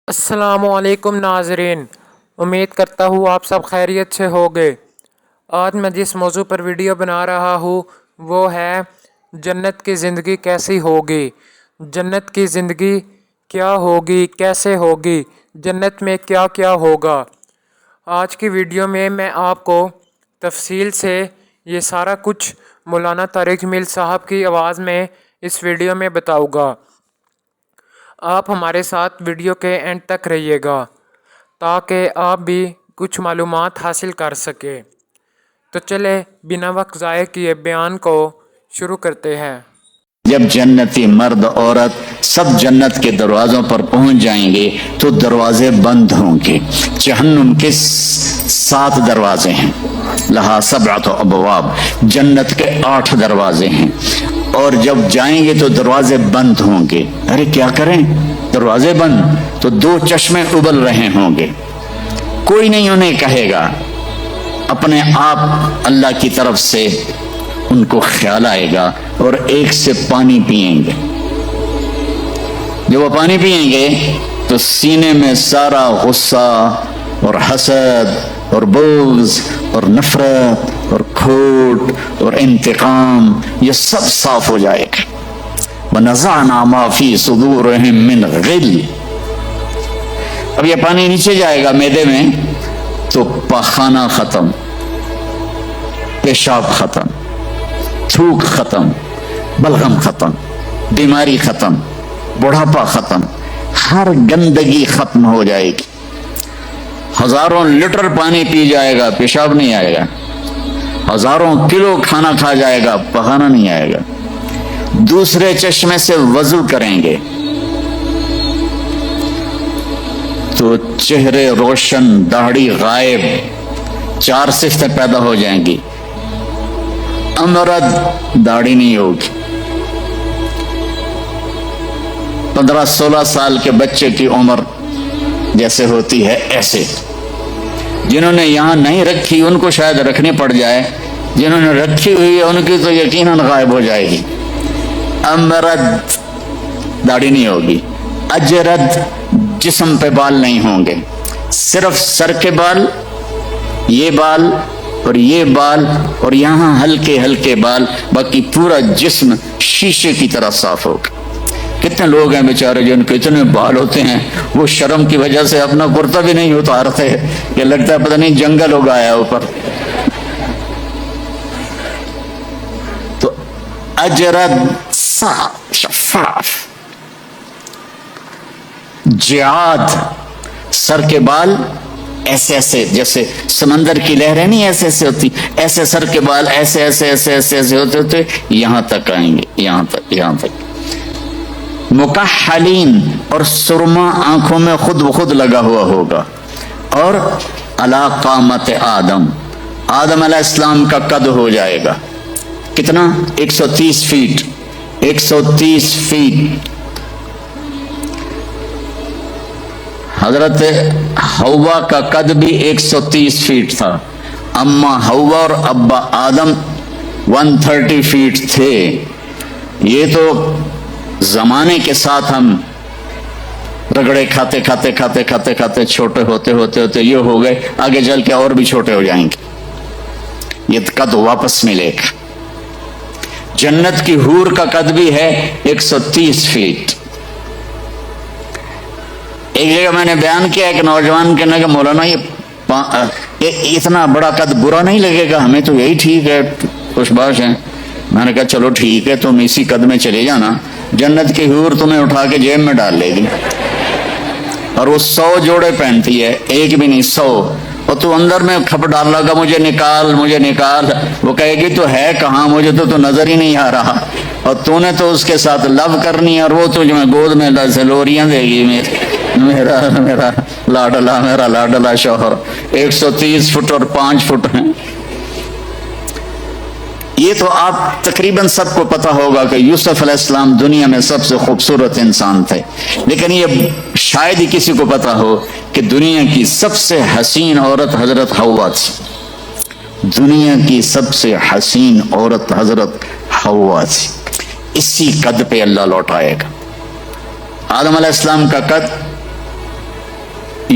السلام علیکم ناظرین، امید کرتا ہوں آپ سب خیریت سے ہوگے۔ آج میں جس موضوع پر ویڈیو بنا رہا ہوں وہ ہے جنت کی زندگی کیسی ہوگی، جنت کی زندگی کیا ہوگی، کیسے ہوگی، جنت میں کیا کیا ہوگا۔ آج کی ویڈیو میں آپ کو تفصیل سے یہ سارا کچھ مولانا طارق جمیل صاحب کی آواز میں اس ویڈیو میں بتاؤں گا۔ آپ ہمارے ساتھ ویڈیو کے اینڈ تک رہیے گا تاکہ آپ بھی کچھ معلومات حاصل کر سکیں۔ تو چلے بنا وقت ضائع کیے بیان کو شروع کرتے ہیں۔ جب جنتی مرد عورت سب جنت کے دروازوں پر پہنچ جائیں گے تو دروازے بند ہوں گے۔ جہنم کے 7 دروازے ہیں، لہا 7 ابواب، جنت کے 8 دروازے ہیں، اور جب جائیں گے تو دروازے بند ہوں گے۔ ارے کیا کریں، دروازے بند تو 2 چشمے ابل رہے ہوں گے، کوئی نہیں انہیں کہے گا، اپنے آپ اللہ کی طرف سے ان کو خیال آئے گا اور ایک سے پانی پئیں گے۔ جب وہ پانی پئیں گے تو سینے میں سارا غصہ اور حسد اور بغض اور نفرت اور کھوٹ اور انتقام یہ سب صاف ہو جائے گا۔ وَنَزَعْنَا مَا فِي صُدُورِهِم مِّنْ غِلٍّ۔ اب یہ پانی نیچے جائے گا معدے میں تو پاخانہ ختم، پیشاب ختم، تھوک ختم، بلغم ختم، بیماری ختم، بڑھاپا ختم، ہر گندگی ختم ہو جائے گی۔ ہزاروں لیٹر پانی پی جائے گا، پیشاب نہیں آئے گا۔ ہزاروں کلو کھانا کھا جائے گا، پخانا نہیں آئے گا۔ دوسرے چشمے سے وضو کریں گے تو چہرے روشن، داڑھی غائب، 4 صفتیں پیدا ہو جائیں گی۔ امرد، داڑھی نہیں ہوگی۔ 15-16 سال کے بچے کی عمر جیسے ہوتی ہے ایسے، جنہوں نے یہاں نہیں رکھی ان کو شاید رکھنی پڑ جائے، جنہوں نے رکھی ہوئی ہے ان کی تو یقیناً غائب ہو جائے گی۔ امرد، داڑھی نہیں ہوگی۔ اجرد، جسم پہ بال نہیں ہوں گے، صرف سر کے بال، یہ بال اور یہ بال اور یہاں ہلکے ہلکے بال، باقی پورا جسم شیشے کی طرح صاف ہوگا۔ کتنے لوگ ہیں بیچارے جن کے اتنے بال ہوتے ہیں وہ شرم کی وجہ سے اپنا کرتا بھی نہیں اتارتے، کہ لگتا ہے پتہ نہیں جنگل ہو گیا اوپر۔ تو اجرد، صاف، شفاف۔ جعاد، سر کے بال ایسے ایسے، جیسے سمندر کی لہریں نہیں ایسے ایسے ہوتی، ایسے سر کے بال ایسے ایسے ایسے ایسے ایسے ہوتے ہوتے یہاں تک آئیں گے، یہاں تک، یہاں تک۔ مکحلین، اور سرما آنکھوں میں خود بخود لگا ہوا ہوگا۔ اور علی قامت آدم، آدم علیہ السلام کا قد ہو جائے گا، کتنا؟ 130 فیٹ، 130 فیٹ۔ حضرت حوا کا قد بھی 130 فیٹ تھا، اما حوا اور ابا آدم 130 فیٹ تھے۔ یہ تو زمانے کے ساتھ ہم رگڑے کھاتے کھاتے کھاتے کھاتے کھاتے چھوٹے ہوتے ہوتے ہوتے یہ ہو گئے، آگے چل کے اور بھی چھوٹے ہو جائیں گے، یہ قد واپس ملے گا۔ جنت کی حور کا قد بھی ہے 130 فیٹ۔ ایک جگہ میں نے بیان کیا ایک نوجوان کہنے کہ مولانا یہ اتنا بڑا قد برا نہیں لگے گا، ہمیں تو یہی ٹھیک ہے، خوش باش ہیں۔ میں نے کہا چلو ٹھیک ہے، تم اسی قد میں چلے جانا، جنت کی حور تمہیں اٹھا کے جیب میں ڈال لے گی، اور وہ 100 جوڑے پہنتی ہے، ایک بھی نہیں 100، اور تو اندر میں کھپ ڈال لگا مجھے نکال مجھے نکال، وہ کہے گی تو ہے کہاں، مجھے تو نظر ہی نہیں آ رہا، اور تو نے تو اس کے ساتھ لو کرنی ہے، اور وہ تو جو میں گود میں لوریاں دے گی، میرا لاڈلا شوہر۔ 130 فٹ اور 5 فٹ ہیں۔ یہ تو آپ تقریباً سب کو پتا ہوگا کہ یوسف علیہ السلام دنیا میں سب سے خوبصورت انسان تھے، لیکن یہ شاید ہی کسی کو پتا ہو کہ دنیا کی سب سے حسین عورت حضرت حوا تھی۔ دنیا کی سب سے حسین عورت حضرت حوا تھی۔ اسی قد پہ اللہ لوٹائے گا۔ آدم علیہ السلام کا قد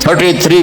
33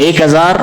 1000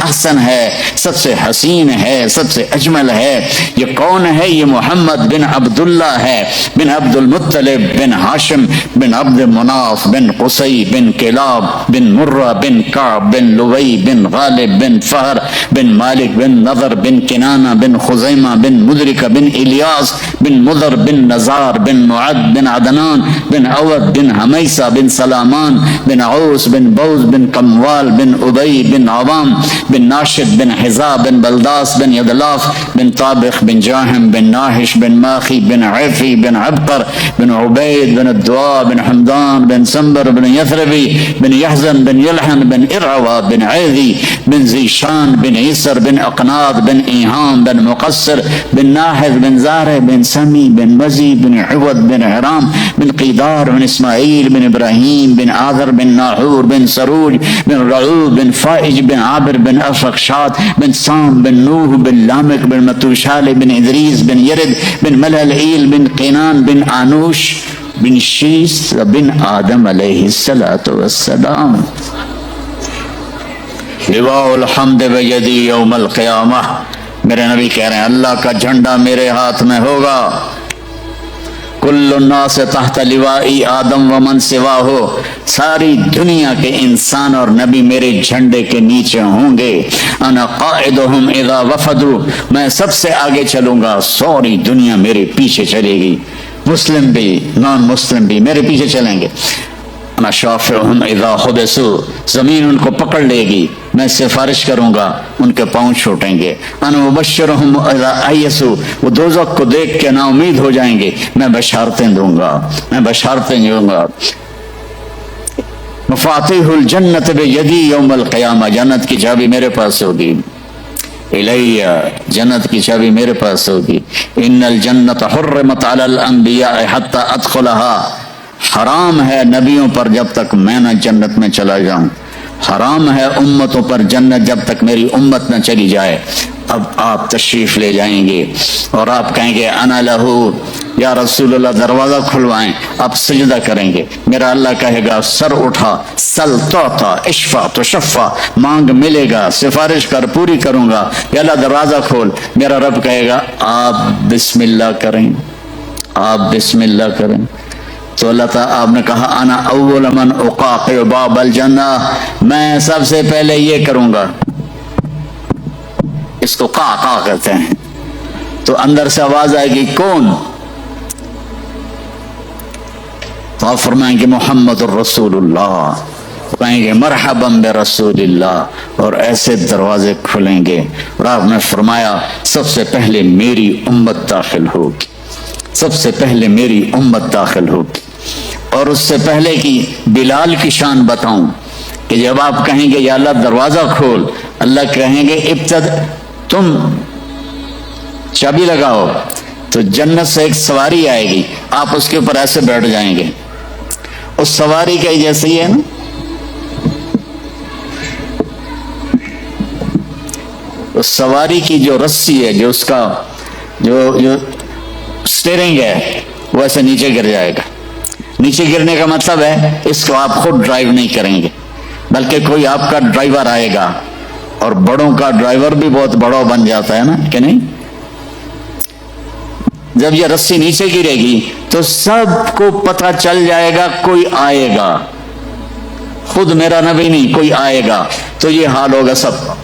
احسن ہے، سب سے حسین ہے، سب سے اجمل ہے۔ یہ کون ہے؟ یہ محمد بن عبداللہ ہے، بن عبد المطلب بن ہاشم بن عبد مناف بن قصی بن کلاب بن مرہ بن کعب بن لوی بن غالب بن فہر بن مالک بن نضر بن کنانہ بن خزیمہ بن مدرکہ بن الیاس بن مضر بن نزار بن معد بن عدنان بن عوض بن حمیسہ بن سلامان بن عوس بن بوز بن کموال بن ابی بن عوام بن ناشد بن حزا بن بلداس بن یدلاف بن طابخ بن جاہم بن ناحش بن ماخی بن عفی بن عبقر بن عبید بن الدعاء بن حمدان بن سنبر بن یثربی بن یحزن بن یلحن بن ارعوا بن عیذی بن زیشان بن عیسر بن اقناط بن ایہام بن مقصر بن ناحذ بن زارع بن سمی بن مزی بن عوض بن حرام بن قیدار بن اسماعیل بن ابراہیم بن آذر بن ناحور بن سروج بن رعوب بن فائج بن عابر بن افرخشاد بن سام بن نوح بن لامک بن متوشال بن ادریس بن یرد بن ملعیل بن قینان بن آنوش بن شیس بن آدم علیہ السلام۔ لواء الحمد بیدی یوم القیامہ، میرے نبی کہہ رہے ہیں اللہ کا جھنڈا میرے ہاتھ میں ہوگا۔ کل الناس تحت لوائی آدم ومن سواہ، ساری دنیا کے انسان اور نبی میرے جھنڈے کے نیچے ہوں گے۔ انا قائدہم اذا وفدوا، میں سب سے آگے چلوں گا، ساری دنیا میرے پیچھے چلے گی، مسلم بھی نان مسلم بھی میرے پیچھے چلیں گے۔ انا شافعہم اذا حبسوا، زمین ان کو پکڑ لے گی، میں سفارش کروں گا، ان کے پاؤں چھوٹیں گے۔ انا مبشرہم اذا ایسوا، وہ دوزخ کو دیکھ کے نا امید ہو جائیں گے، میں بشارتیں دوں گا، میں بشارتیں دوں گا۔ مفاتیح الجنت بیدی یوم القیامہ، جنت کی چابی میرے پاس ہوگی۔ الیہ، جنت کی چابی میرے پاس ہوگی۔ ان الجنت حرمت علی الانبیاء حتی ادخلها، حرام ہے نبیوں پر جب تک میں نہ جنت میں چلا جاؤں، حرام ہے امتوں پر جنت جب تک میری امت نہ چلی جائے۔ اب آپ تشریف لے جائیں گے اور آپ کہیں گے انا لہو، یا رسول اللہ دروازہ کھلوائیں، آپ سجدہ کریں گے، میرا اللہ کہے گا سر اٹھا، سل تعطا، اشفع تشفع، مانگ ملے گا، سفارش کر پوری کروں گا، یا اللہ دروازہ کھول، میرا رب کہے گا آپ بسم اللہ کریں، آپ بسم اللہ کریں۔ تو اللہ تعالیٰ آپ نے کہا انا اول من اقاقع باب الجنہ، میں سب سے پہلے یہ کروں گا، اس کو قاقع کہتے ہیں۔ تو اندر سے آواز آئے گی کون؟ تو آپ فرمائیں گے محمد الرسول اللہ، کہیں گے مرحبا برسول اللہ، اور ایسے دروازے کھلیں گے۔ اور آپ نے فرمایا سب سے پہلے میری امت داخل ہوگی، سب سے پہلے میری امت داخل ہوگی۔ اور اس سے پہلے کی بلال کی شان بتاؤں کہ جب آپ کہیں گے یا اللہ دروازہ کھول، اللہ کہیں گے تم چابی لگاؤ، تو جنت سے ایک سواری آئے گی، آپ اس کے اوپر ایسے بیٹھ جائیں گے، اس سواری کا جیسے ہی ہے نا، اس سواری کی جو رسی ہے، جو اس کا جو سٹیئرنگ ہے، وہ ایسے نیچے گر جائے گا۔ نیچے گرنے کا مطلب ہے اس کو آپ خود ڈرائیو نہیں کریں گے، بلکہ کوئی آپ کا ڈرائیور آئے گا، اور بڑوں کا ڈرائیور بھی بہت بڑا بن جاتا ہے نا کہ نہیں؟ جب یہ رسی نیچے گرے گی تو سب کو پتہ چل جائے گا کوئی آئے گا، خود میرا نبی نہیں، کوئی آئے گا، تو یہ حال ہوگا سب کا۔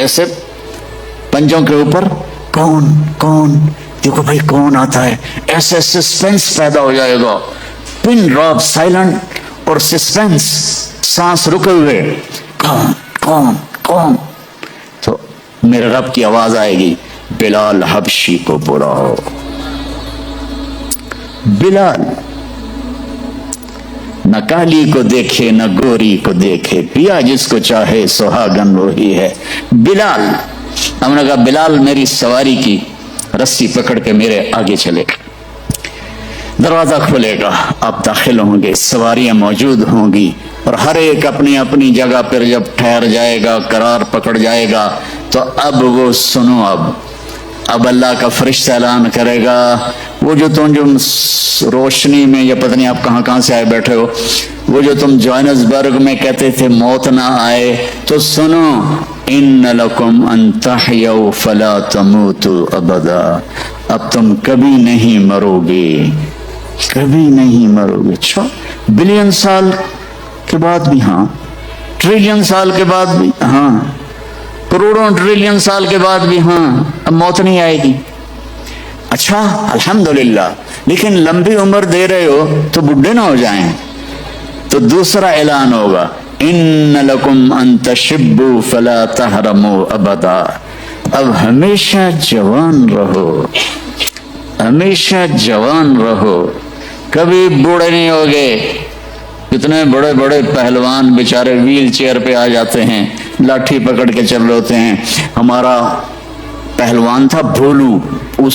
ایسے پنجوں کے اوپر کون کون، دیکھو بھائی کون آتا ہے، ایسے سسپینس پیدا ہو جائے گا، پن ڈراپ سائلنٹ اور سسپینس، سانس رکے ہوئے، کون کون کون، تو میرے رب کی آواز آئے گی بلال حبشی کو بلاؤ۔ بلال نہ کالی کو دیکھے نہ گوری کو دیکھے، پیا جس کو چاہے سہاگن وہی ہے۔ بلال، ہم نے کہا بلال میری سواری کی رسی پکڑ کے میرے آگے چلے گا، دروازہ کھلے گا، آپ داخل ہوں گے، سواریاں موجود ہوں گی، اور ہر ایک اپنی اپنی جگہ پر جب ٹھہر جائے گا، قرار پکڑ جائے گا، تو اب وہ سنو، اب اب اللہ کا فرشتہ اعلان کرے گا وہ جو تم جو روشنی میں یا پتہ نہیں آپ کہاں کہاں سے آئے بیٹھے ہو، وہ جو تم جوہانسبرگ میں کہتے تھے موت نہ آئے، تو سنو ان لکم ان تحیوا فلا تموتوا ابدا، اب تم کبھی نہیں مرو گے، کبھی نہیں مرو گے۔ اچھا بلین سال کے بعد بھی ہاں، ٹریلین سال کے بعد بھی ہاں، کروڑوں ٹریلین سال کے بعد بھی ہاں، اب موت نہیں آئے گی۔ اچھا الحمدللہ، لیکن لمبی عمر دے رہے ہو تو بڈھے نہ ہو جائیں، تو دوسرا اعلان ہوگا ان لکم ان تشبوا فلا تحرموا ابدا، اب ہمیشہ جوان رہو، ہمیشہ جوان رہو، کبھی بوڑھے نہیں ہوگے۔ کتنے بڑے بڑے پہلوان بیچارے ویل چیئر پہ آ جاتے ہیں، لاٹھی پکڑ کے چل رہے ہوتے ہیں۔ ہمارا پہلوان تھا بھولو، وہ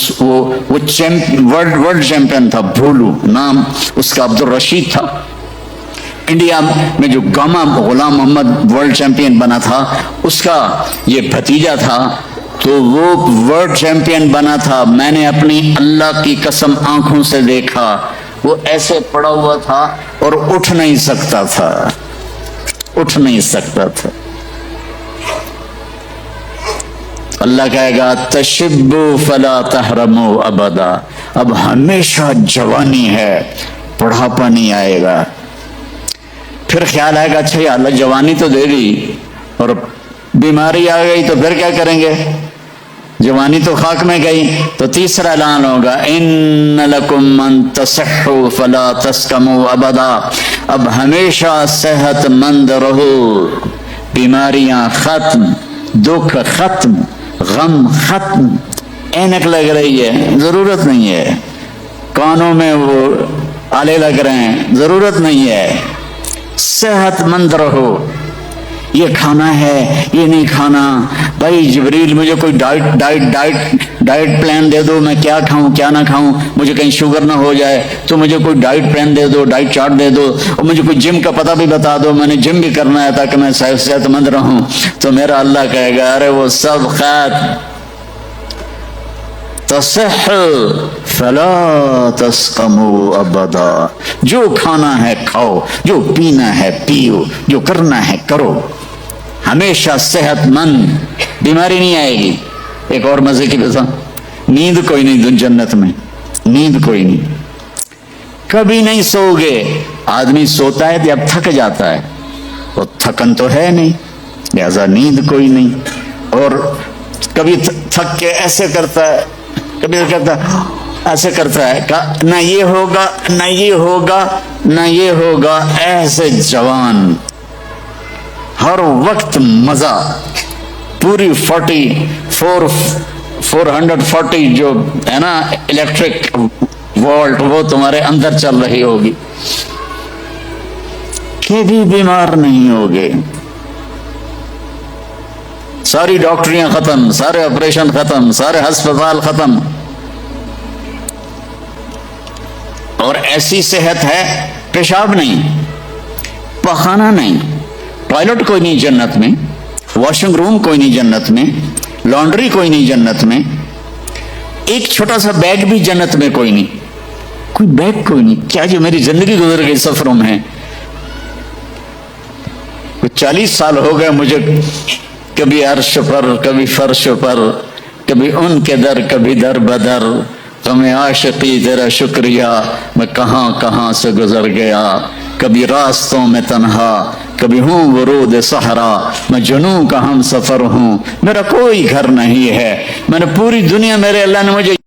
ورلڈ چیمپئن تھا، بھولو نام اس کا عبد الرشید تھا۔ انڈیا میں جو گاما غلام محمد ورلڈ چیمپئن بنا تھا، اس کا یہ بھتیجا تھا، تو وہ ورلڈ چیمپئن بنا تھا۔ میں نے اپنی اللہ کی قسم آنکھوں سے دیکھا، وہ ایسے پڑا ہوا تھا اور اٹھ نہیں سکتا تھا، اٹھ نہیں سکتا تھا۔ اللہ کہے گا تشبوا فلا تحرموا ابدا، اب ہمیشہ جوانی ہے، بڑھاپا نہیں آئے گا۔ پھر خیال آئے گا اچھا یا اللہ جوانی تو دے دی اور بیماری آ گئی تو پھر کیا کریں گے، جوانی تو خاک میں گئی۔ تو تیسرا اعلان ہوگا ان لکم ان تصحوا فلا تسقموا ابدا، اب ہمیشہ صحت مند رہو، بیماریاں ختم، دکھ ختم، غم ختم۔ اینک لگ رہی ہے ضرورت نہیں ہے، کانوں میں وہ آلے لگ رہے ہیں ضرورت نہیں ہے، صحت مند رہو۔ یہ کھانا ہے یہ نہیں کھانا، بھائی جبریل مجھے کوئی ڈائٹ پلان دے دو، میں کیا کھاؤں کیا نہ کھاؤں، مجھے کہیں شوگر نہ ہو جائے تو مجھے کوئی ڈائٹ پلان دے دو، ڈائٹ چارٹ دے دو، اور مجھے کوئی جم کا پتہ بھی بتا دو، میں نے جم بھی کرنا ہے تاکہ میں صحت مند رہوں۔ تو میرا اللہ کہے گا ارے وہ سب خیر، تصح فلا تسقموا ابدا، جو کھانا ہے کھاؤ، جو پینا ہے پیو، جو کرنا ہے کرو، ہمیشہ صحت مند، بیماری نہیں آئے گی۔ ایک اور مزے کی بات، نیند کوئی نہیں جنت میں، نیند کوئی نہیں، کبھی نہیں سو گے۔ آدمی سوتا ہے جب تھک جاتا ہے، وہ تھکن تو ہے نہیں، لہذا نیند کوئی نہیں۔ اور کبھی تھک کے ایسے کرتا ہے، کبھی کہتا ہے ایسے کرتا ہے، نہ یہ ہوگا نہ یہ ہوگا نہ یہ ہوگا، ایسے جوان، ہر وقت مزہ، پوری 440 جو ہے نا الیکٹرک وولٹ، وہ تمہارے اندر چل رہی ہوگی، کبھی بیمار نہیں ہوگے۔ ساری ڈاکٹریاں ختم، سارے آپریشن ختم، سارے ہسپتال ختم، اور ایسی صحت ہے، پیشاب نہیں، پخانہ نہیں، ٹوائلٹ کوئی نہیں جنت میں، واشنگ روم کوئی نہیں جنت میں، لانڈری کوئی نہیں جنت میں، ایک چھوٹا سا بیگ بھی جنت میں کوئی نہیں، کوئی بیگ کوئی نہیں۔ کیا جو میری زندگی گزر گئی سفروں میں، 40 سال ہو گئے مجھے، کبھی عرش پر کبھی فرش پر، کبھی ان کے در کبھی در بدر، غم عاشقی تیرا شکریہ میں کہاں کہاں سے گزر گیا، کبھی راستوں میں تنہا کبھی ہوں ورود صحرا، میں جنوں کا ہم سفر ہوں، میرا کوئی گھر نہیں ہے، میں نے پوری دنیا، میرے اللہ نے مجھے